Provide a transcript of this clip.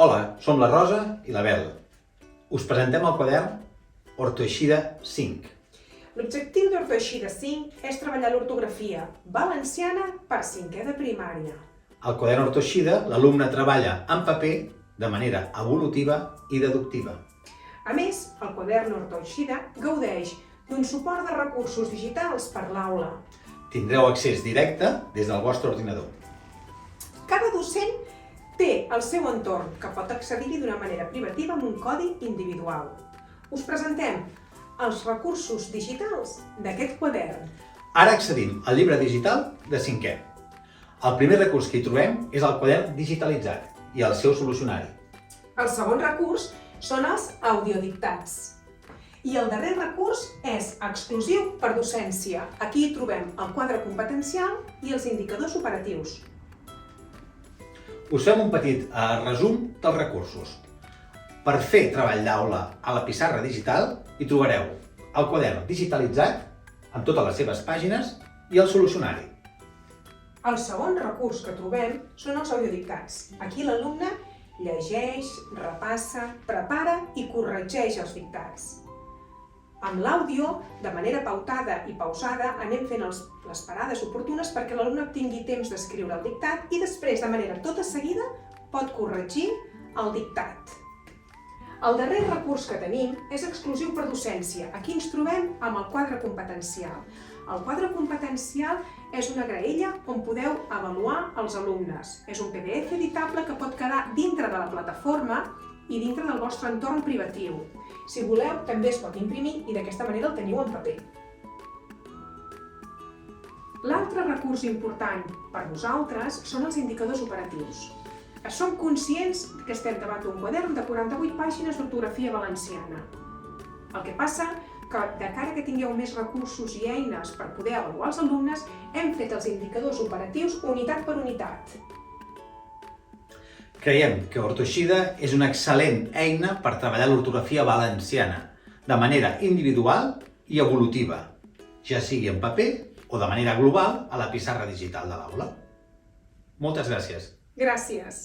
Hola, som la Rosa i l'Abel. Us presentem el quadern Ortoeixida 5. L'objectiu d'Ortoeixida 5 és treballar l'ortografia valenciana per 5è de primària. Al quadern Ortoeixida, l'alumne treballa en paper de manera evolutiva i deductiva. A més, el quadern Ortoeixida gaudeix d'un suport de recursos digitals per l'aula. Tindreu accés directe des del vostre ordinador. Cada docent té el seu entorn, que pot accedir-hi d'una manera privativa amb un codi individual. Us presentem els recursos digitals d'aquest quadern. Ara accedim al llibre digital de 5è. El primer recurs que hi trobem és el quadern digitalitzat i el seu solucionari. El segon recurs són els audiodictats. I el darrer recurs és exclusiu per docència. Aquí hi trobem el quadre competencial i els indicadors operatius. Us fem un petit resum dels recursos. Per fer treball d'aula a la pissarra digital hi trobareu el quadern digitalitzat amb totes les seves pàgines i el solucionari. El segon recurs que trobem són els audiodictats. Aquí l'alumne llegeix, repassa, prepara i corregeix els dictats. Amb l'àudio, de manera pautada i pausada, anem fent les parades oportunes perquè l'alumne tingui temps d'escriure el dictat i després, de manera tota seguida, pot corregir el dictat. El darrer recurs que tenim és exclusiu per docència. Aquí ens trobem amb el quadre competencial. El quadre competencial és una graella on podeu avaluar els alumnes. És un PDF editable que pot quedar dintre de la plataforma i dintre del vostre entorn privatiu. Si voleu, també es pot imprimir i d'aquesta manera el teniu en paper. L'altre recurs important per nosaltres són els indicadors operatius. Som conscients que estem davant d'un quadern de 48 pàgines d'ortografia valenciana. El que passa que, de cara que tingueu més recursos i eines per poder avaluar els alumnes, hem fet els indicadors operatius unitat per unitat. Creiem que Ortoeixida és una excel·lent eina per treballar l'ortografia valenciana de manera individual i evolutiva, ja sigui en paper o de manera global a la pissarra digital de l'aula. Moltes gràcies. Gràcies.